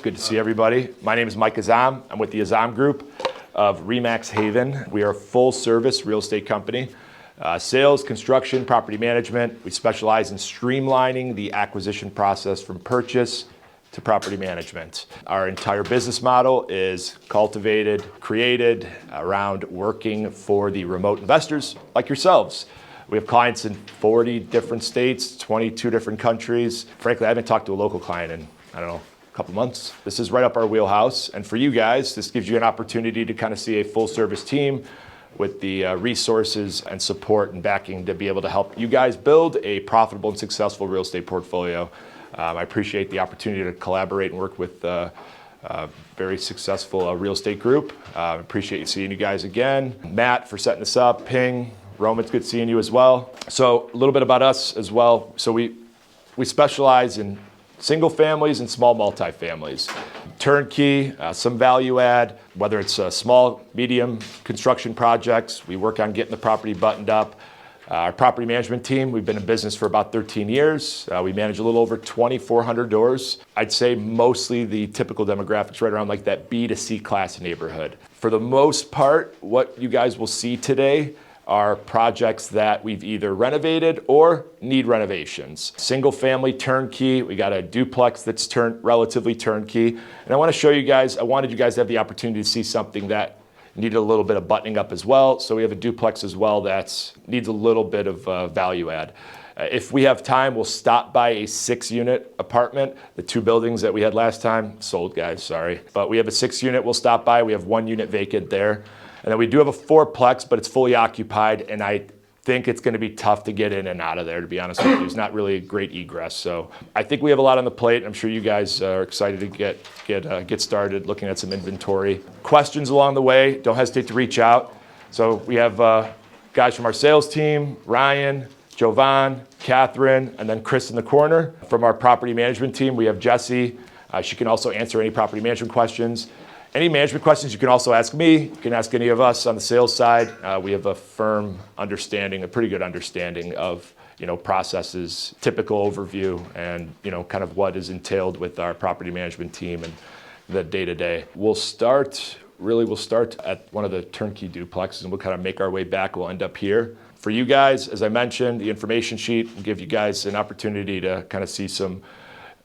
Good to see everybody. My name is Mike Azam. I'm with the Azam Group of Remax Haven. We are a full-service real estate company. Sales, construction, property management. We specialize in streamlining the acquisition process from purchase to property management. Our entire business model is cultivated, created around working for the remote investors like yourselves. We have clients in 40 different states, 22 different countries. Frankly, I haven't talked to a local client in, I don't know, a couple months. This is right up our wheelhouse. And for you guys, this gives you an opportunity to kind of see a full service team with the resources and support and backing to be able to help you guys build a profitable and successful real estate portfolio. I appreciate the opportunity to collaborate and work with a very successful real estate group. Appreciate seeing you guys again. Matt for setting this up, Ping, Roman, it's good seeing you as well. So a little bit about us as well. So we specialize in single families and small multifamilies. Turnkey, some value add, whether it's small, medium construction projects. We work on getting the property buttoned up. Our property management team, we've been in business for about 13 years. We manage a little over 2,400 doors. I'd say mostly the typical demographics right around like that B to C class neighborhood. For the most part, what you guys will see today are projects that we've either renovated or need renovations. Single family turnkey, we got a duplex that's relatively turnkey. And I wanna show you guys, I wanted you guys to have the opportunity to see something that needed a little bit of buttoning up as well. So we have a duplex as well that needs a little bit of value add. If we have time, we'll stop by a 6-unit apartment. The 2 buildings that we had last time, sold guys, sorry. But we have a 6-unit we'll stop by. We have 1 unit vacant there. And then we do have a 4-plex, but it's fully occupied. And I think it's gonna be tough to get in and out of there, to be honest with you. There's not really a great egress. So I think we have a lot on the plate. I'm sure you guys are excited to get started looking at some inventory. Questions along the way, don't hesitate to reach out. So we have guys from our sales team, Ryan, Jovan, Catherine, and then Chris in the corner. From our property management team, we have Jessie. She can also answer any property management questions. Any management questions you can also ask me. You can ask any of us on the sales side. We have a firm understanding, a pretty good understanding of processes, typical overview, and kind of what is entailed with our property management team and the day-to-day. We'll start at one of the turnkey duplexes and we'll kind of make our way back. We'll end up here. For you guys, as I mentioned, the information sheet will give you guys an opportunity to kind of see some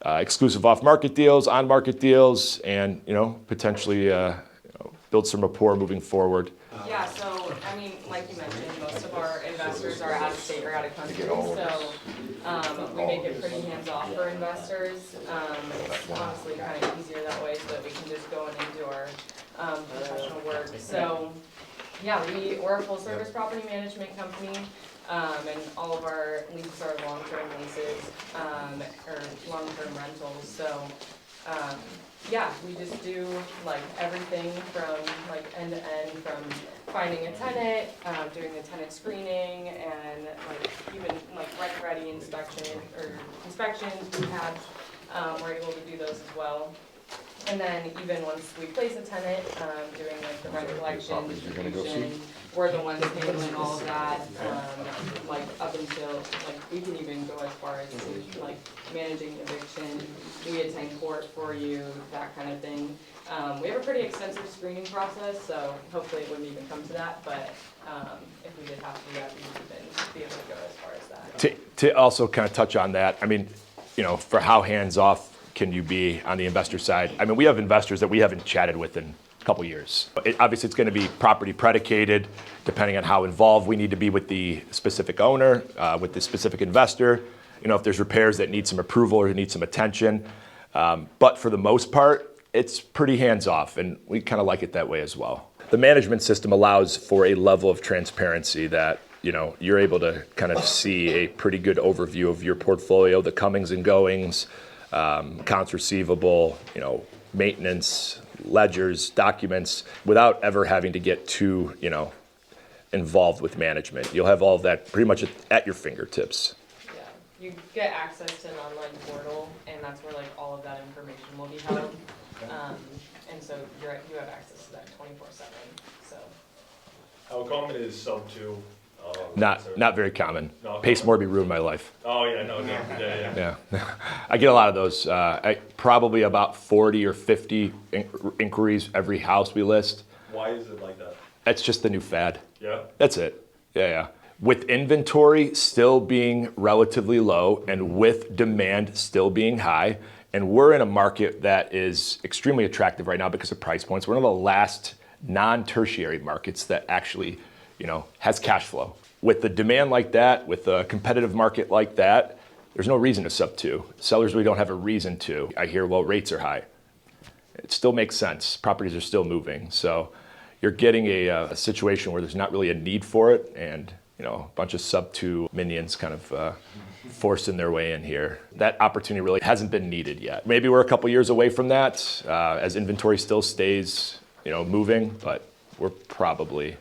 exclusive off-market deals, on-market deals, and potentially build some rapport moving forward. Yeah, so I mean, like you mentioned, most of our investors are out of state or out of country, so we make it pretty hands-off for investors. It's honestly kind of easier that way so that we can just go in and do our professional work. So yeah, we're a full-service property management company. And all of our leases are long-term leases, or long-term rentals. So, yeah, we just do like everything from like end to end, from finding a tenant, doing the tenant screening, and like even like rent-ready inspections, rehabs. We're able to do those as well. And then even once we place a tenant, doing like the rent collection, distribution, we're the ones handling all of that, like up until, like we can even go as far as like managing eviction, we attend court for you, that kind of thing. We have a pretty extensive screening process, so hopefully it wouldn't even come to that, but if we did have to do that, we would even be able to go as far as that. To also kind of touch on that, I mean, for how hands-off can you be on the investor side? I mean, we have investors that we haven't chatted with in a couple years. Obviously, it's going to be property predicated, depending on how involved we need to be with the specific owner, with the specific investor. If there's repairs that need some approval or need some attention. But for the most part, it's pretty hands-off, and we kind of like it that way as well. The management system allows for a level of transparency that you're able to kind of see a pretty good overview of your portfolio, the comings and goings, accounts receivable, maintenance, ledgers, documents, without ever having to get too, involved with management. You'll have all of that pretty much at your fingertips. Yeah, you get access to an online portal, and that's where like all of that information will be held. And so you have access to that 24/7. So. How common is sub 2 Not very common. No, Pace Morby ruined my life. Oh, yeah, no, yeah. Yeah. I get a lot of those. Probably about 40 or 50 inquiries every house we list. Why is it like that? That's just the new fad. Yeah. That's it. Yeah. With inventory still being relatively low and with demand still being high, and we're in a market that is extremely attractive right now because of price points. We're one of the last non-tertiary markets that actually, has cash flow. With the demand like that, with a competitive market like that, there's no reason to sub two. Sellers really don't have a reason to. I hear, well, rates are high. It still makes sense. Properties are still moving. So you're getting a situation where there's not really a need for it, and a bunch of sub two minions kind of forcing their way in here. That opportunity really hasn't been needed yet. Maybe we're a couple years away from that as inventory still stays, moving, but we're probably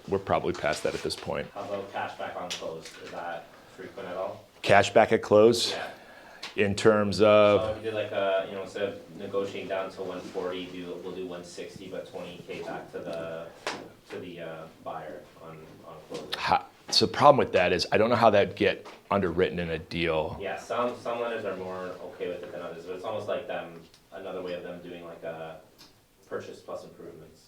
past that at this point. How about cash back on close? Is that frequent at all? Cash back at close, Yeah. in terms of, So if you did like instead of negotiating down to 140, we'll do 160, but 20K back to the buyer on closing. so the problem with that is I don't know how that'd get underwritten in a deal. Yeah, some lenders are more okay with it than others, but it's almost like another way of them doing like a purchase plus improvements.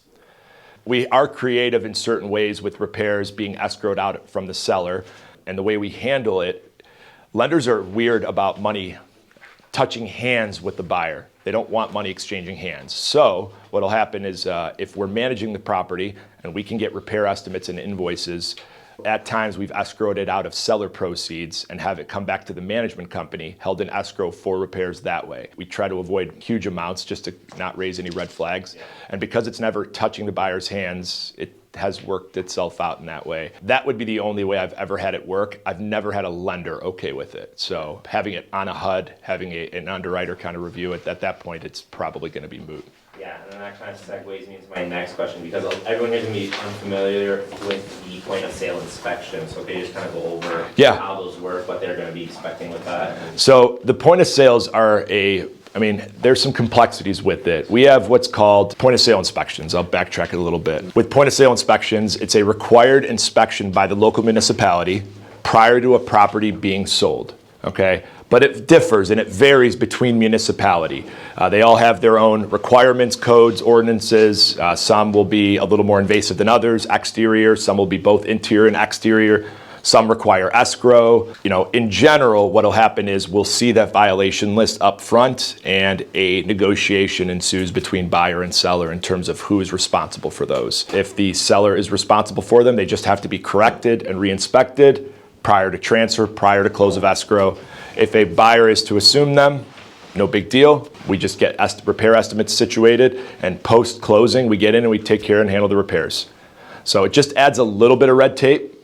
We are creative in certain ways with repairs being escrowed out from the seller, and the way we handle it, lenders are weird about money touching hands with the buyer. They don't want money exchanging hands. So what'll happen is if we're managing the property and we can get repair estimates and invoices, at times we've escrowed it out of seller proceeds and have it come back to the management company, held in escrow for repairs that way. We try to avoid huge amounts just to not raise any red flags. Yeah. And because it's never touching the buyer's hands, it has worked itself out in that way. That would be the only way I've ever had it work. I've never had a lender okay with it. So having it on a HUD, having an underwriter kind of review it, at that point it's probably going to be moot. Yeah, and then that kind of segues me into my next question, because everyone here is going to be unfamiliar with the point of sale inspection. So can you just kind of go over how those work, what they're going to be expecting with that? So the point of sales are there's some complexities with it. We have what's called point of sale inspections. I'll backtrack it a little bit. With point of sale inspections, it's a required inspection by the local municipality prior to a property being sold, okay? But it differs and it varies between municipality. They all have their own requirements, codes, ordinances. Some will be a little more invasive than others, exterior. Some will be both interior and exterior. Some require escrow. In general, what'll happen is we'll see that violation list up front and a negotiation ensues between buyer and seller in terms of who is responsible for those. If the seller is responsible for them, they just have to be corrected and re-inspected prior to transfer, prior to close of escrow. If a buyer is to assume them, no big deal. We just get repair estimates situated, and post-closing, we get in and we take care and handle the repairs. So it just adds a little bit of red tape,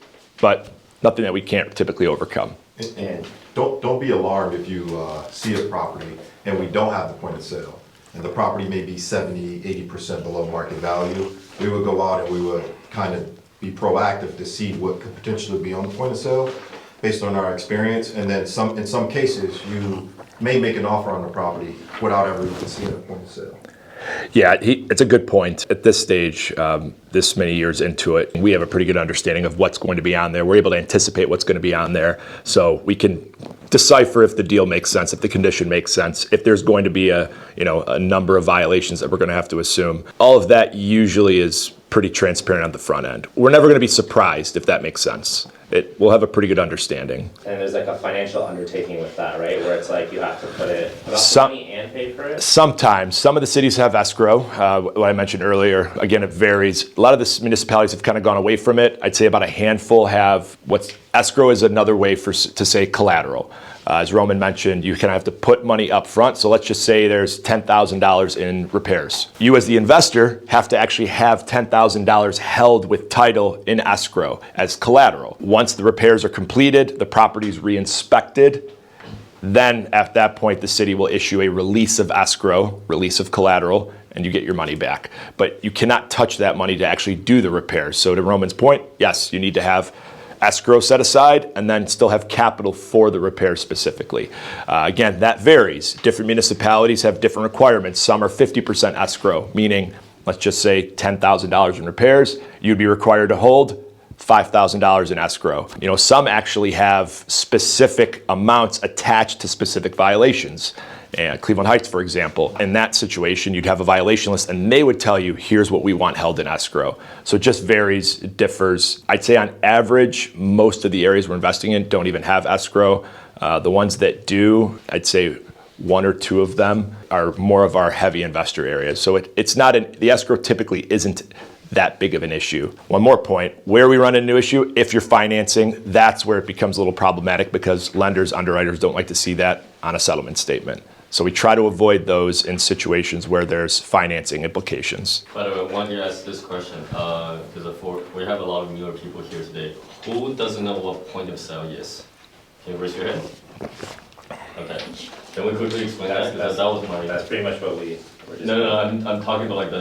but nothing that we can't typically overcome. And don't be alarmed if you see a property and we don't have the point of sale, and the property may be 70, 80% below market value. We would go out and we would kind of be proactive to see what could potentially be on the point of sale based on our experience. And then in some cases, you may make an offer on the property without ever even seeing a point of sale. Yeah, it's a good point. At this stage, this many years into it, we have a pretty good understanding of what's going to be on there. We're able to anticipate what's going to be on there. So we can decipher if the deal makes sense, if the condition makes sense, if there's going to be a number of violations that we're going to have to assume. All of that usually is pretty transparent on the front end. We're never going to be surprised, if that makes sense. We'll have a pretty good understanding. And there's like a financial undertaking with that, right? Where it's like you have to put up the money and pay for it? Sometimes. Some of the cities have escrow, what I mentioned earlier. Again, it varies. A lot of the municipalities have kind of gone away from it. I'd say about a handful have escrow is another way to say collateral. As Roman mentioned, you kind of have to put money up front. So let's just say there's $10,000 in repairs. You as the investor have to actually have $10,000 held with title in escrow as collateral. Once the repairs are completed, the property is re-inspected, then at that point the city will issue a release of escrow, release of collateral, and you get your money back. But you cannot touch that money to actually do the repairs. So to Roman's point, yes, you need to have escrow set aside and then still have capital for the repair specifically. Again, that varies. Different municipalities have different requirements. Some are 50% escrow, meaning let's just say $10,000 in repairs, you'd be required to hold $5,000 in escrow. You know, some actually have specific amounts attached to specific violations. And Cleveland Heights, for example, in that situation, you'd have a violation list and they would tell you, here's what we want held in escrow. So it just varies, it differs. I'd say on average, most of the areas we're investing in don't even have escrow. The ones that do, I'd say 1 or 2 of them are more of our heavy investor areas. So it's not, the escrow typically isn't that big of an issue. One more point, where we run into issue, if you're financing, that's where it becomes a little problematic because lenders, underwriters don't like to see that on a settlement statement. So we try to avoid those in situations where there's financing implications. By the way, I want to ask this question, because we have a lot of newer people here today. Who doesn't know what point of sale is? Can you raise your hand? Okay. Can we quickly explain that? Because that was my... That's pretty much what we were just... No, I'm talking about like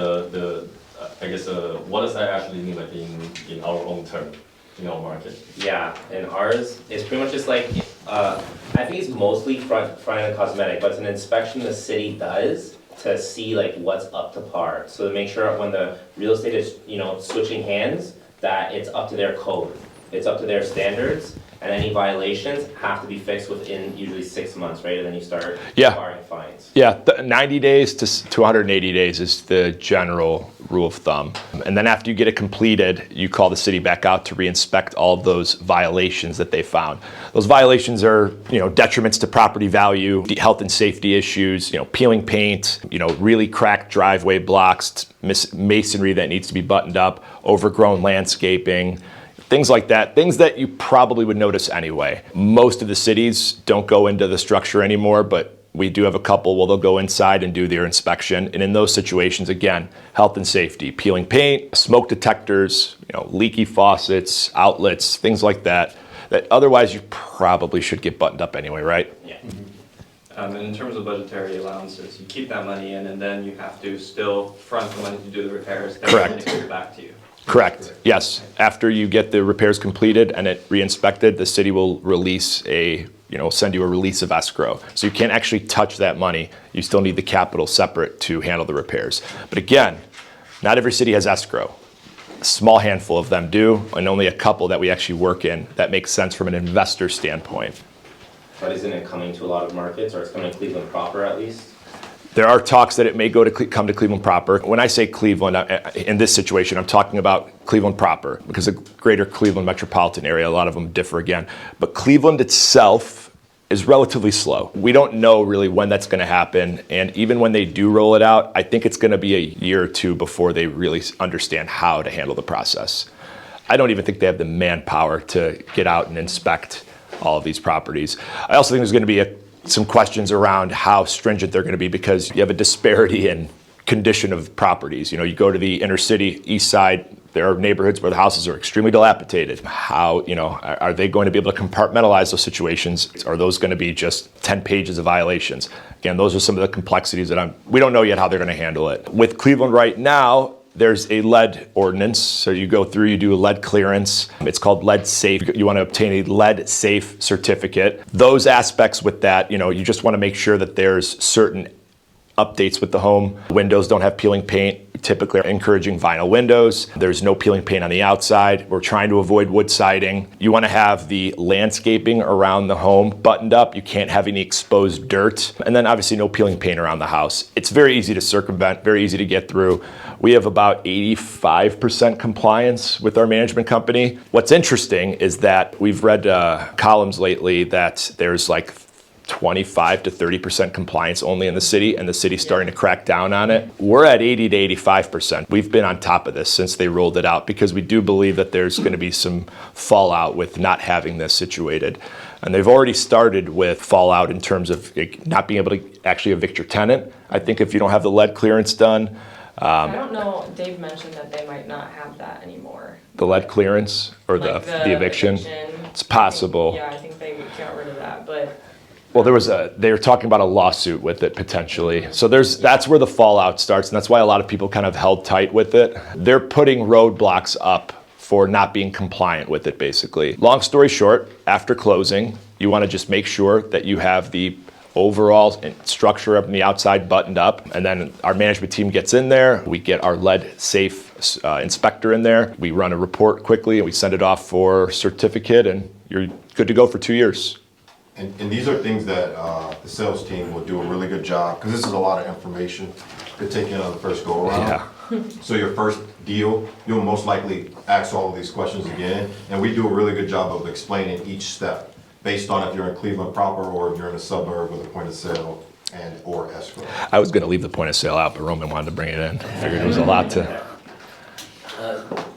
I guess, what does that actually mean, like in our own term, in our market? Yeah, and ours is pretty much just like, I think it's mostly front-end cosmetic, but it's an inspection the city does to see like what's up to par. So to make sure when the real estate is, you know, switching hands, that it's up to their code, it's up to their standards, and any violations have to be fixed within usually 6 months, right? And then you start barring fines. Yeah, 90 days to 180 days is the general rule of thumb. And then after you get it completed, you call the city back out to re-inspect all of those violations that they found. Those violations are, you know, detriments to property value, health and safety issues, you know, peeling paint, you know, really cracked driveway blocks, masonry that needs to be buttoned up, overgrown landscaping, things like that, things that you probably would notice anyway. Most of the cities don't go into the structure anymore, but we do have a couple where they'll go inside and do their inspection. And in those situations, again, health and safety, peeling paint, smoke detectors, you know, leaky faucets, outlets, things like that, that otherwise you probably should get buttoned up anyway, right? Yeah. And in terms of budgetary allowances, you keep that money in and then you have to still front the money to do the repairs. Then Correct. It goes back to you. Correct. Yes. After you get the repairs completed and it re-inspected, the city will release send you a release of escrow. So you can't actually touch that money. You still need the capital separate to handle the repairs. But again, not every city has escrow. A small handful of them do, and only a couple that we actually work in that makes sense from an investor standpoint. But isn't it coming to a lot of markets, or it's coming to Cleveland proper at least? There are talks that it may come to Cleveland proper. When I say Cleveland, in this situation, I'm talking about Cleveland proper, because the greater Cleveland metropolitan area, a lot of them differ again. But Cleveland itself is relatively slow. We don't know really when that's going to happen. And even when they do roll it out, I think it's going to be a year or two before they really understand how to handle the process. I don't even think they have the manpower to get out and inspect all of these properties. I also think there's going to be some questions around how stringent they're going to be, because you have a disparity in condition of properties. You know, you go to the inner city, east side, there are neighborhoods where the houses are extremely dilapidated. How, you know, are they going to be able to compartmentalize those situations? Are those going to be just 10 pages of violations? Again, those are some of the complexities that we don't know yet how they're going to handle it. With Cleveland right now, there's a lead ordinance. So you go through, you do a lead clearance. It's called lead safe. You want to obtain a lead safe certificate. Those aspects with that, you know, you just want to make sure that there's certain updates with the home. Windows don't have peeling paint. We typically are encouraging vinyl windows. There's no peeling paint on the outside. We're trying to avoid wood siding. You want to have the landscaping around the home buttoned up. You can't have any exposed dirt. And then obviously no peeling paint around the house. It's very easy to circumvent, very easy to get through. We have about 85% compliance with our management company. What's interesting is that we've read columns lately that there's like 25 to 30% compliance only in the city, and the city's starting to crack down on it. We're at 80 to 85%. We've been on top of this since they rolled it out, because we do believe that there's going to be some fallout with not having this situated. And they've already started with fallout in terms of not being able to actually evict your tenant. I think if you don't have the lead clearance done. I don't know, Dave mentioned that they might not have that anymore. The lead clearance or Like the eviction? It's possible. I think they got rid of that, but. Well, they were talking about a lawsuit with it potentially. So that's where the fallout starts, and that's why a lot of people kind of held tight with it. They're putting roadblocks up for not being compliant with it, basically. Long story short, after closing, you want to just make sure that you have the overall structure up on the outside buttoned up. And then our management team gets in there. We get our lead safe inspector in there. We run a report quickly and we send it off for certificate, and you're good to go for 2 years. And these are things that the sales team will do a really good job, because this is a lot of information to take in on the first go around. Yeah. So your first deal, you'll most likely ask all of these questions again, and we do a really good job of explaining each step based on if you're in Cleveland proper or if you're in a suburb with a point of sale and or escrow. I was going to leave the point of sale out, but Roman wanted to bring it in. I figured it was a lot to.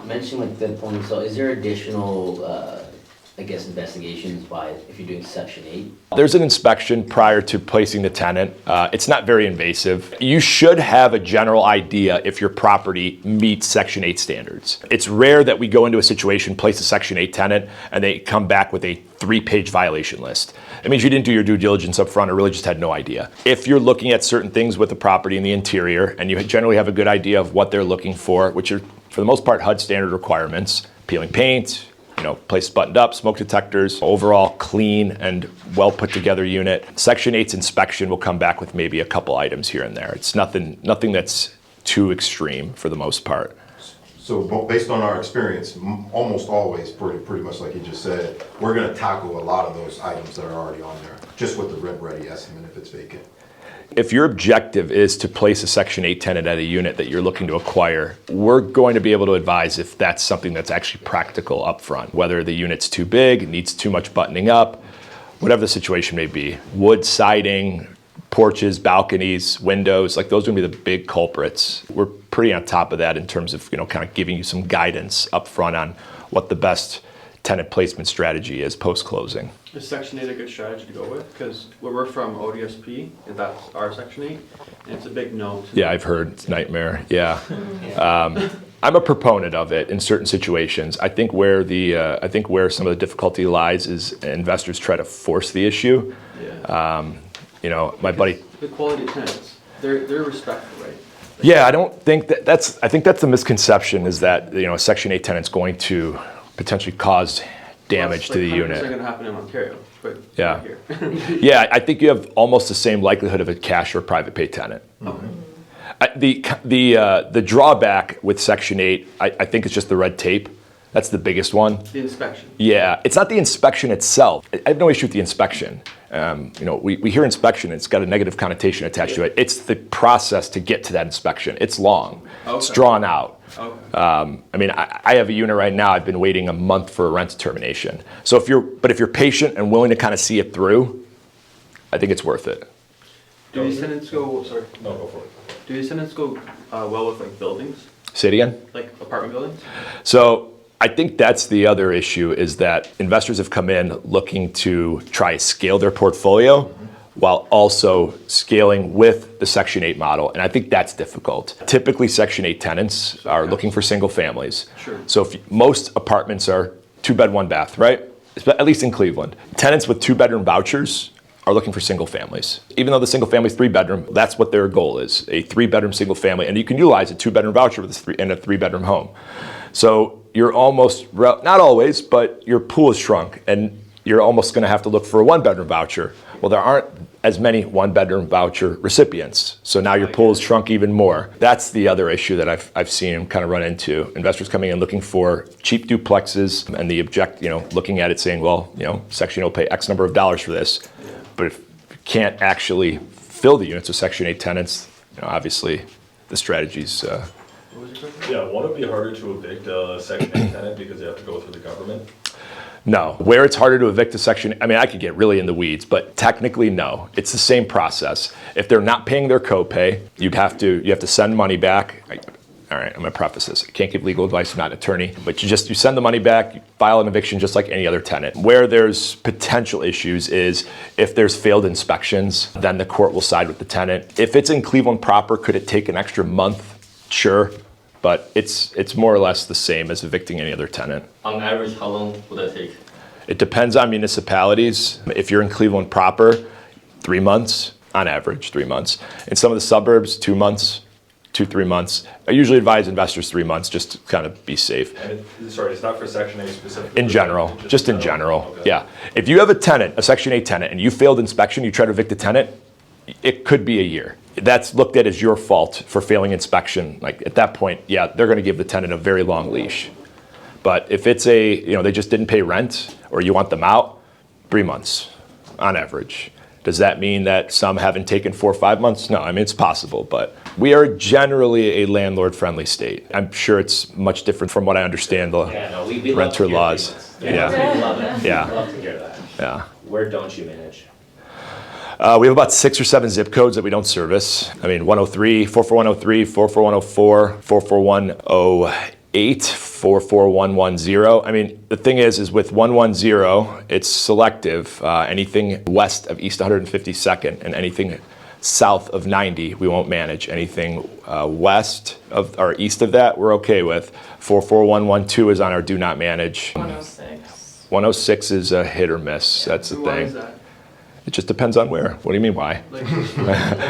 Mention like the point of sale, is there additional, investigations by, if you're doing Section 8? There's an inspection prior to placing the tenant. It's not very invasive. You should have a general idea if your property meets Section 8 standards. It's rare that we go into a situation, place a Section 8 tenant, and they come back with a 3-page violation list. It means you didn't do your due diligence up front or really just had no idea. If you're looking at certain things with the property in the interior, and you generally have a good idea of what they're looking for, which are, for the most part, HUD standard requirements, peeling paint, place buttoned up, smoke detectors, overall clean and well put together unit. Section 8's inspection will come back with maybe a couple items here and there. It's nothing that's too extreme for the most part. So based on our experience, almost always, pretty much like you just said, we're gonna tackle a lot of those items that are already on there, just with the rent-ready estimate if it's vacant. If your objective is to place a Section 8 tenant at a unit that you're looking to acquire, we're going to be able to advise if that's something that's actually practical up front, whether the unit's too big, needs too much buttoning up, whatever the situation may be. Wood siding, porches, balconies, windows, like those would be the big culprits. We're pretty on top of that in terms of, kind of giving you some guidance up front on what the best tenant placement strategy is post-closing. Is Section 8 a good strategy to go with? Because we're from ODSP, and that's our Section 8, and it's a big no. Yeah, I've heard it's a nightmare. Yeah. I'm a proponent of it in certain situations. I think where some of the difficulty lies is investors try to force the issue. Yeah. My buddy. The quality of tenants, they're respectful, right? Yeah, I don't think that's. I think that's the misconception, is that a Section 8 tenant's going to potentially cause damage to the unit. That's going to happen in Ontario, but Yeah. not here. Yeah, I think you have almost the same likelihood of a cash or private pay tenant. Okay. The drawback with Section 8, I think, is just the red tape. That's the biggest one. The inspection. Yeah, it's not the inspection itself. I have no issue with the inspection. We hear inspection, it's got a negative connotation attached to it. It's the process to get to that inspection. It's long. It's Okay. drawn out. Okay. I have a unit right now. I've been waiting a month for a rent determination. So if you're patient and willing to kind of see it through, I think it's worth it. Do these tenants go, sorry, No, go for it. do these tenants go well with like buildings, Say it again. like apartment buildings? So I think that's the other issue, is that investors have come in looking to try to scale their portfolio while also scaling with the Section 8 model. And I think that's difficult. Typically, Section 8 tenants are looking for single families. Sure. So most apartments are 2-bed, 1-bath, right? At least in Cleveland. Tenants with 2-bedroom vouchers are looking for single families. Even though the single family is 3-bedroom, that's what their goal is, a 3-bedroom single family. And you can utilize a 2-bedroom voucher in a 3-bedroom home. So you're almost, not always, but your pool is shrunk, and you're almost gonna have to look for a 1-bedroom voucher. Well, there aren't as many 1-bedroom voucher recipients, so now your pool is shrunk even more. That's the other issue that I've seen kind of run into. Investors coming in looking for cheap duplexes, and looking at it saying, well, Section 8 will pay X number of dollars for this, but if you can't actually fill the units with Section 8 tenants, obviously the strategy's. What was your question? Yeah, won't it be harder to evict a Section 8 tenant because they have to go through the government? No. Where it's harder to evict a section, I could get really in the weeds, but technically, no. It's the same process. If they're not paying their copay, you have to send money back. All right, I'm gonna preface this. I can't give legal advice, I'm not an attorney, but you send the money back, you file an eviction just like any other tenant. Where there's potential issues is if there's failed inspections, then the court will side with the tenant. If it's in Cleveland proper, could it take an extra month? Sure. But it's more or less the same as evicting any other tenant. On average, how long would that take? It depends on municipalities. If you're in Cleveland proper, 3 months, on average, 3 months. In some of the suburbs, 2 months. 2-3 months. I usually advise investors 3 months just to kind of be safe. And sorry, it's not for Section A specifically? In general, just in general, Okay. yeah. If you have a tenant, a Section 8 tenant, and you failed inspection, you try to evict the tenant, it could be a year. That's looked at as your fault for failing inspection. Like at that point, yeah, they're gonna give the tenant a very long leash. But if it's they just didn't pay rent, or you want them out, 3 months on average. Does that mean that some haven't taken 4 or 5 months? No, I mean, it's possible, but we are generally a landlord-friendly state. I'm sure it's much different from what I understand the Yeah, no, we love to renter hear laws. things. Yeah, We love it. Yeah. We love to hear that. yeah. Where don't you manage? We have about 6 or 7 zip codes that we don't service. I mean, 103, 44103, 44104, 44108, 44110. I mean, the thing is with 110, it's selective. Anything west of East 152nd and anything south of 90, we won't manage. Anything west of or east of that, we're okay with. 44112 is on our do not manage. 106. 106 is a hit or miss. That's the Why is thing. that? It just depends on where. What do you mean why?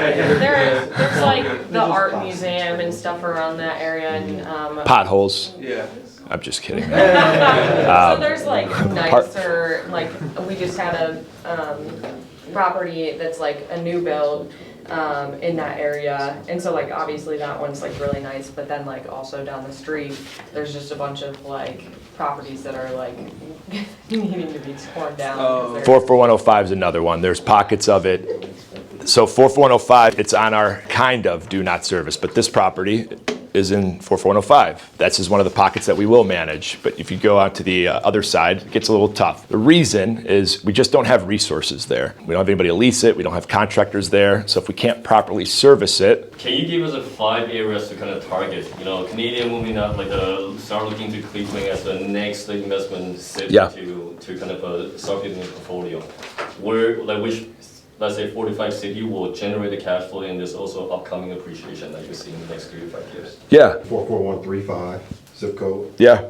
There's like the art museum and stuff around that area and, Potholes. Yeah. I'm just kidding. so there's like nicer, like, we just had a, property that's like a new build, in that area. And so like, obviously that one's like really nice, but then like also down the street, there's just a bunch of like properties that are like needing to be torn down. because they're- 44105 is another one. There's pockets of it. So 44105, it's on our kind of do not service, but this property is in 44105. That's just one of the pockets that we will manage. But if you go out to the other side, it gets a little tough. The reason is we just don't have resources there. We don't have anybody to lease it. We don't have contractors there. So if we can't properly service it, Can you give us a 5 areas to kind of target? You know, Canadian moving up, like start looking to Cleveland as the next investment city Yeah. to kind of start building a portfolio. Where, like which, let's say 45 city will generate the cash flow, and there's also upcoming appreciation that you see in the next 3 to 5 years. yeah, 44135 zip code. yeah.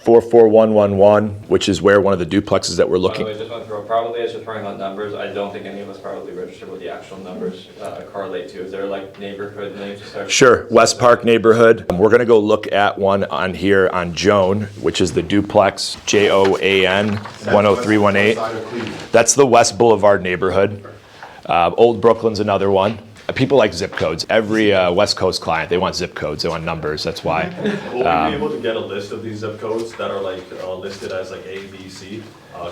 44111, which is where one of the duplexes that we're By the looking. way, just want to throw, probably as you're throwing out numbers, I don't think any of us probably registered what the actual numbers correlate to. Is there like neighborhood names? Sure, West Park neighborhood. We're gonna go look at one on here on Joan, which is the duplex, JOAN 10318. Side of Cleveland. That's the West Boulevard neighborhood. Old Brooklyn's another one. People like zip codes. Every West Coast client, they want zip codes, they want numbers, that's why. Will we be able to get a list of these zip codes that are like listed as like A, B, C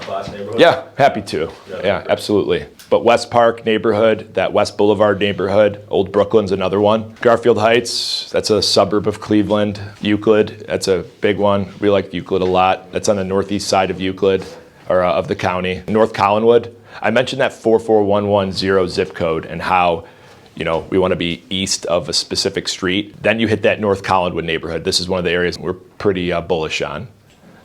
class neighborhoods? Yeah, happy to. Yeah, absolutely. But West Park neighborhood, that West Boulevard neighborhood, Old Brooklyn's another one. Garfield Heights, that's a suburb of Cleveland. Euclid, that's a big one. We like Euclid a lot. That's on the northeast side of Euclid, or of the county. North Collinwood, I mentioned that 44110 zip code and how, you know, we want to be east of a specific street. Then you hit that North Collinwood neighborhood. This is one of the areas we're pretty bullish on.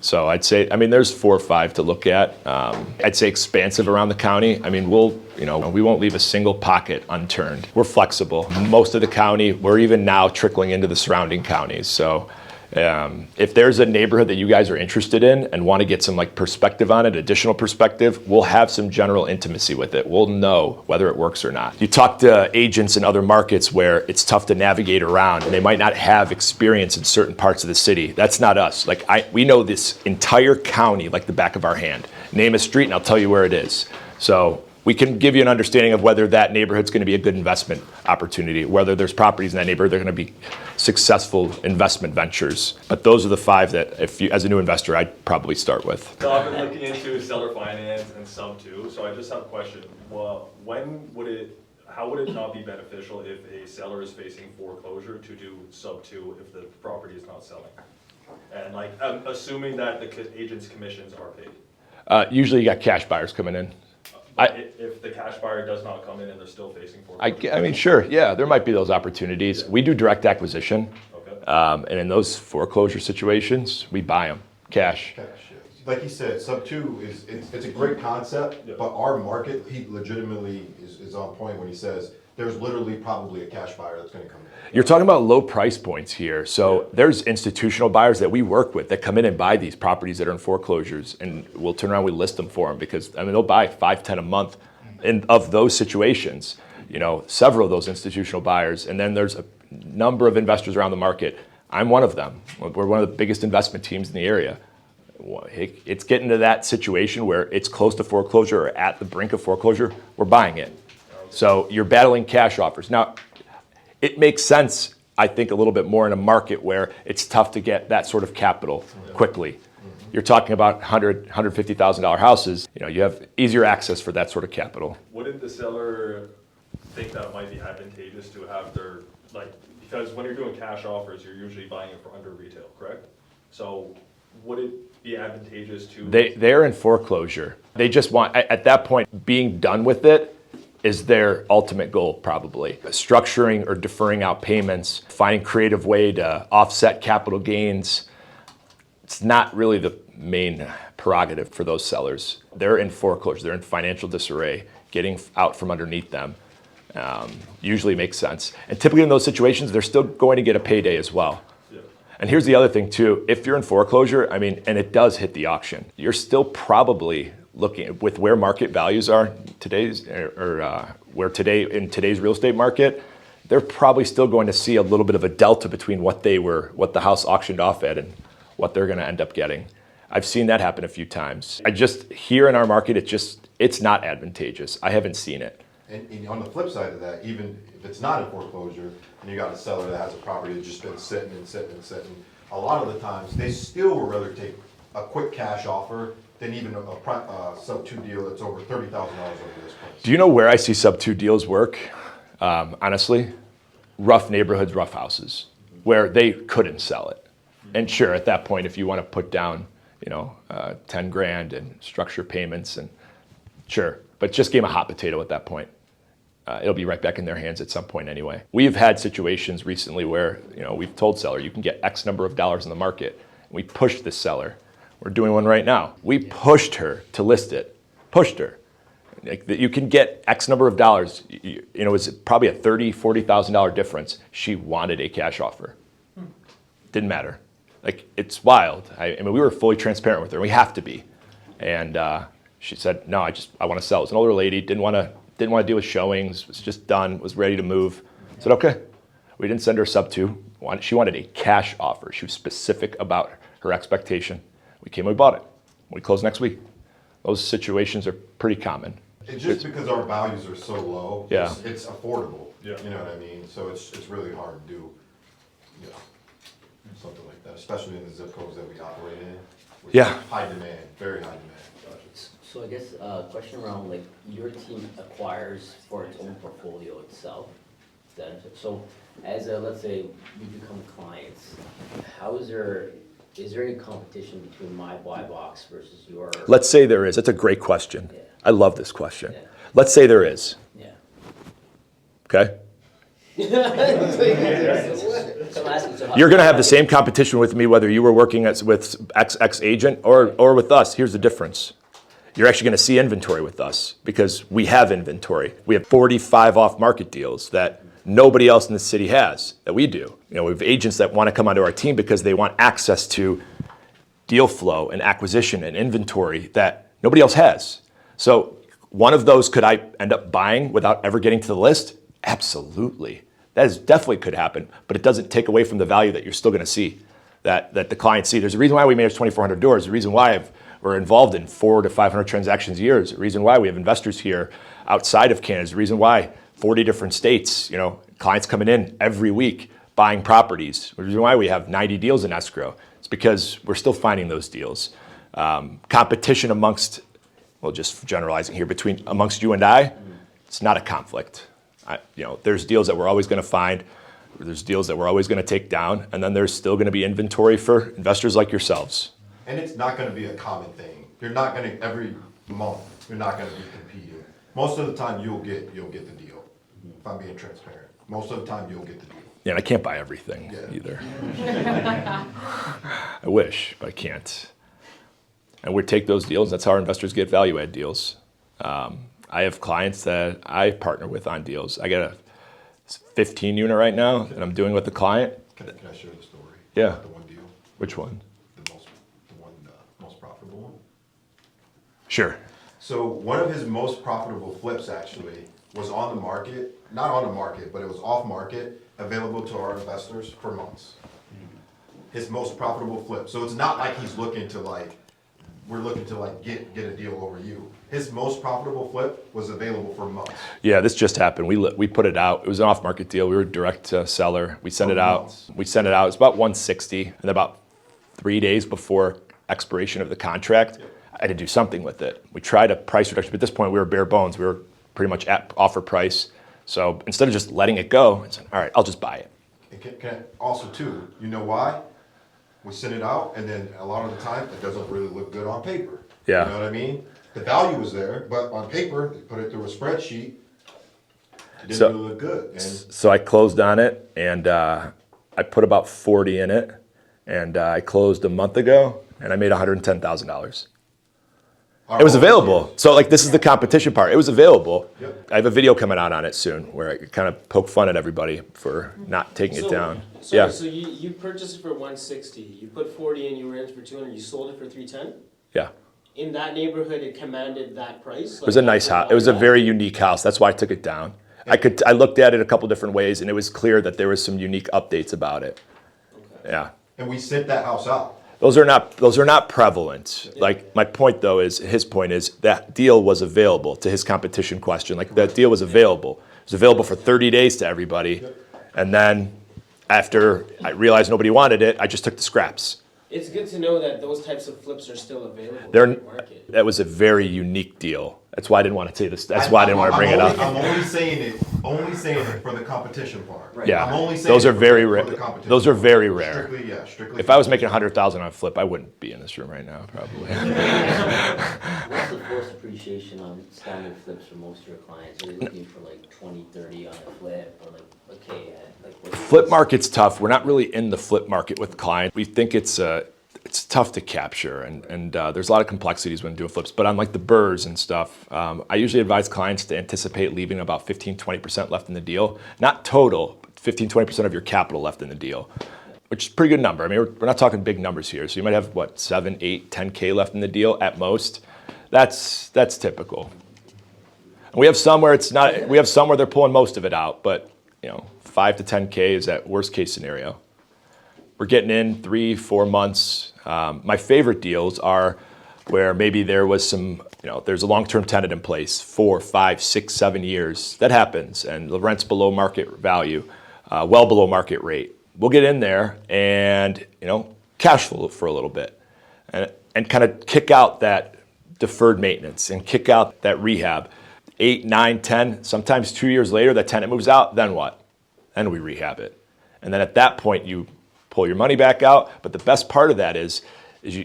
So I'd say, I mean, there's 4 or 5 to look at. I'd say expansive around the county. I mean, we won't leave a single pocket unturned. We're flexible. Most of the county, we're even now trickling into the surrounding counties. So if there's a neighborhood that you guys are interested in and want to get some like perspective on it, additional perspective, we'll have some general intimacy with it. We'll know whether it works or not. You talk to agents in other markets where it's tough to navigate around and they might not have experience in certain parts of the city. That's not us. Like we know this entire county like the back of our hand. Name a street and I'll tell you where it is. So we can give you an understanding of whether that neighborhood's going to be a good investment opportunity, whether there's properties in that neighborhood that are going to be successful investment ventures. But those are the 5 that, if you, as a new investor, I'd probably start with. So I've been looking into seller finance and sub 2, so I just have a question. Well, how would it not be beneficial if a seller is facing foreclosure to do sub 2 if the property is not selling? And like, I'm assuming that the agent's commissions are paid. Usually you got cash buyers coming in. If the cash buyer does not come in and they're still facing foreclosure? I mean, sure, yeah, there might be those opportunities. We do direct acquisition. Okay. And in those foreclosure situations, we buy them, cash. Cash, yeah. Like he said, sub 2 it's a great concept, Yeah. but our market, he legitimately is on point when he says there's literally probably a cash buyer that's gonna come in. You're talking about low price points here. So there's institutional buyers that we work with that come in and buy these properties that are in foreclosures, and we'll turn around, we list them for them because, I mean, they'll buy 5, 10 a month. And of those situations, you know, several of those institutional buyers, and then there's number of investors around the market. I'm one of them. We're one of the biggest investment teams in the area. It's getting to that situation where it's close to foreclosure or at the brink of foreclosure, we're buying it. So you're battling cash offers. Now, it makes sense, I think, a little bit more in a market where it's tough to get that sort of capital quickly. You're talking about $100,000, $150,000 houses. You have easier access for that sort of capital. Wouldn't the seller think that it might be advantageous to have their, like, because when you're doing cash offers, you're usually buying it for under retail, correct? So would it be advantageous to? They're in foreclosure. They just want, at that point, being done with it is their ultimate goal, probably. Structuring or deferring out payments, finding creative way to offset capital gains. It's not really the main prerogative for those sellers. They're in foreclosure, they're in financial disarray. Getting out from underneath them usually makes sense. And typically in those situations, they're still going to get a payday as well. Yeah. And here's the other thing too, if you're in foreclosure, I mean, and it does hit the auction, you're still probably looking with where market values are today's, where today in today's real estate market, they're probably still going to see a little bit of a delta between what the house auctioned off at and what they're going to end up getting. I've seen that happen a few times. Here in our market, it's not advantageous. I haven't seen it. And on the flip side of that, even if it's not in foreclosure, and you got a seller that has a property that's just been sitting and sitting and sitting, a lot of the times, they still would rather take a quick cash offer than even a sub-2 deal that's over $30,000 over this price. Do you know where I see sub-2 deals work? Honestly, rough neighborhoods, rough houses, where they couldn't sell it. And sure, at that point, if you want to put down, 10 grand and structure payments, and sure, but just give them a hot potato at that point. It'll be right back in their hands at some point anyway. We've had situations recently where, we've told seller, you can get X number of dollars in the market. And we pushed the seller. We're doing one right now. We pushed her to list it, pushed her. Like, you can get X number of dollars. It was probably a $30,000, $40,000 difference. She wanted a cash offer. Didn't matter. Like, it's wild. I mean, we were fully transparent with her. We have to be. And she said, no, I want to sell. It was an older lady, didn't want to deal with showings, was just done, was ready to move. I said, okay. We didn't send her a sub-2. She wanted a cash offer. She was specific about her expectation. We came and we bought it. We close next week. Those situations are pretty common. It's just because our values are so low, Yeah. it's affordable. Yeah. You know what I mean? So it's really hard to do, something like that, especially in the zip codes that we operate in. Which Yeah. is high demand, very high demand. So I guess a question around like your team acquires for its own portfolio itself. So as let's say you become clients, is there any competition between my buy box versus your? Let's say there is. That's a great question. Yeah. I love this question. Yeah. Let's say there is. Yeah. Okay? So I'm asking, so how- You're going to have the same competition with me whether you were working with X agent or with us. Here's the difference. You're actually going to see inventory with us because we have inventory. We have 45 off-market deals that nobody else in the city has, that we do. We have agents that want to come onto our team because they want access to deal flow and acquisition and inventory that nobody else has. So one of those could I end up buying without ever getting to the list? Absolutely. That definitely could happen, but it doesn't take away from the value that you're still going to see, that the clients see. There's a reason why we manage 2,400 doors. There's a reason why we're involved in 400 to 500 transactions a year. There's a reason why we have investors here outside of Canada. There's a reason why 40 different states, clients coming in every week buying properties. There's a reason why we have 90 deals in escrow. It's because we're still finding those deals. Competition amongst, just generalizing here, amongst you and I, it's not a conflict. There's deals that we're always going to find. There's deals that we're always going to take down, and then there's still going to be inventory for investors like yourselves. And it's not gonna be a common thing. You're not gonna, every month, you're not gonna be competing. Most of the time, you'll get the deal, if I'm being transparent. Most of the time, you'll get the deal. Yeah, and I can't buy everything either. I wish, but I can't. And we take those deals. That's how our investors get value add deals. I have clients that I partner with on deals. I got a 15 unit right now that I'm doing with the client. Can I share the story? Yeah. About the one deal, Which one? the most profitable one? Sure. So one of his most profitable flips actually was on the market, not on the market, but it was off market, available to our investors for months. His most profitable flip. So it's not like he's looking to like, we're looking to like get a deal over you. His most profitable flip was available for months. Yeah, this just happened. We put it out. It was an off-market deal. We were direct seller. We sent it out. months. We sent it out. It's about 160, and about 3 days before expiration of the contract, I had to do something with it. We tried a price reduction, but at this point we were bare bones. We were pretty much at offer price. So instead of just letting it go, I said, all right, I'll just buy it. And also too, you know why? We send it out and then a lot of the time it doesn't really look good on paper. Yeah. You know what I mean? The value was there, but on paper, they put it through a spreadsheet. It didn't So- really look good. And So I closed on it, and I put about 40 in it, and I closed a month ago, and I made $110,000. It was available. So like this is the competition part. It was available. Yep. I have a video coming out on it soon where I kind of poke fun at everybody for not taking it down. Yeah. So you purchased it for 160, you put 40 in, you were in for 200, you sold it for 310? Yeah. In that neighborhood, it commanded that price? It was a nice house. It was a very unique house. That's why I took it down. I looked at it a couple different ways, and it was clear that there was some unique updates about it. Yeah. and we sent that house out. Those are not prevalent. Like my point though is his point is that deal was available to his competition question. Like that deal was available. It was available for 30 days to everybody. And then after I realized nobody wanted it, I just took the scraps. It's good to know that those types of flips are still available They're- in the market. That was a very unique deal. That's why I didn't want to say this. That's why I didn't want to bring it up. I'm only saying it for the competition part. Yeah. I'm only saying Those it are for very the rare. competition Those are part. very rare. Strictly. If I was making 100,000 on a flip, I wouldn't be in this room right now, probably. What's the forced appreciation on standard flips for most of your clients? Are they looking for like 20, 30 on a flip, or like, okay, like what's Flip market's tough. We're not really in the flip market with clients. We think it's tough to capture, and there's a lot of complexities when doing flips. But on like the burrs and stuff, I usually advise clients to anticipate leaving about 15-20% left in the deal. Not total, but 15-20% of your capital left in the deal, which is a pretty good number. I mean, we're not talking big numbers here. So you might have, what, 7, 8, 10K left in the deal at most. That's typical. And we have some where it's not. We have some where they're pulling most of it out, but 5 to 10K is that worst case scenario. We're getting in 3-4 months. My favorite deals are where maybe there was some, there's a long-term tenant in place, 4, 5, 6, 7 years. That happens, and the rent's below market value, well below market rate. We'll get in there and cash flow for a little bit, and kind of kick out that deferred maintenance and kick out that rehab. 8, 9, 10, sometimes 2 years later, that tenant moves out. Then what? Then we rehab it, and then at that point you pull your money back out. But the best part of that is you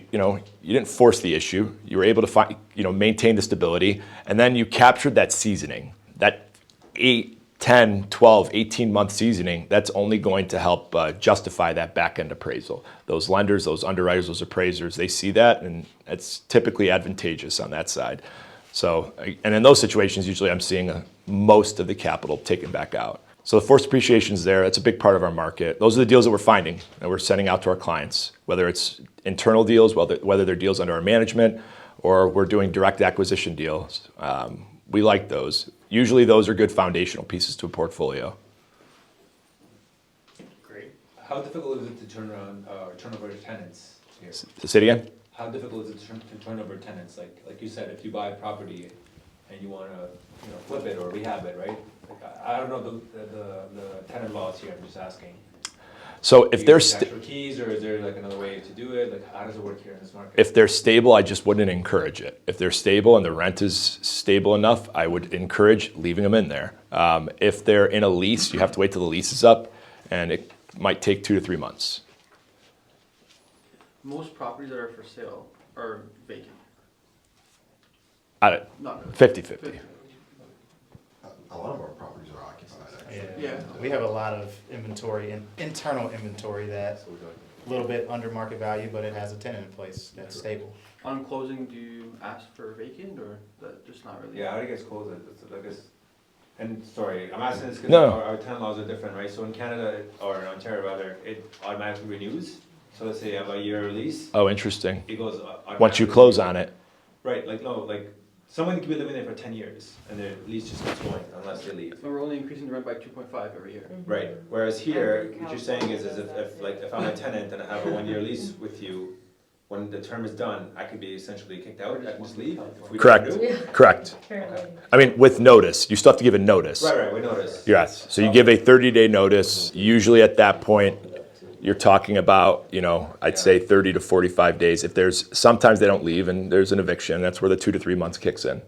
didn't force the issue. You were able to maintain the stability, and then you captured that seasoning, that 8, 10, 12, 18-month seasoning. That's only going to help justify that back-end appraisal. Those lenders, those underwriters, those appraisers, they see that, and it's typically advantageous on that side. So, and in those situations, usually I'm seeing most of the capital taken back out. So the forced appreciation is there. That's a big part of our market. Those are the deals that we're finding that we're sending out to our clients, whether it's internal deals, whether they're deals under our management, or we're doing direct acquisition deals. We like those. Usually those are good foundational pieces to a portfolio. Great. How difficult is it to turn over tenants here? Say it again? How difficult is it to turn over tenants? Like you said, if you buy a property and you want to flip it or rehab it, right? Like, I don't know the tenant laws here. I'm just asking. So if Do you they're use actual keys, or is there like another way to do it? Like, how does it work here in this market? if they're stable, I just wouldn't encourage it. If they're stable and the rent is stable enough, I would encourage leaving them in there. If they're in a lease, you have to wait till the lease is up, and it might take 2 to 3 months. Most properties that are for sale are vacant. Out of Not 50-50. A lot of our properties are occupied, actually. Yeah. We have a lot of inventory, internal inventory that a little bit under market value, but it has a tenant in place that's stable. On closing, do you ask for vacant or that just not really? Yeah, how do you guys close it? It's like this. And sorry, I'm asking this because No. our tenant laws are different, right? So in Canada, or in Ontario rather, it automatically renews. So let's say you have a year lease, Oh, interesting. it goes Once you close on it. Right, like no, like someone could be living there for 10 years and their lease just keeps going unless they leave. So we're only increasing the rent by 2.5 every year. Right, whereas here, Every what you're saying is if I'm a tenant and I have a 1-year lease with you, when the term is done, I could be essentially kicked out, I can just leave if we don't Correct. renew? Correct. Apparently. I mean, with notice, you still have to give a notice. Right, we notice. Yes, so you give a 30-day notice. Usually at that point, you're talking about, I'd say 30 to 45 days. If sometimes they don't leave and there's an eviction, that's where the 2 to 3 months kicks in.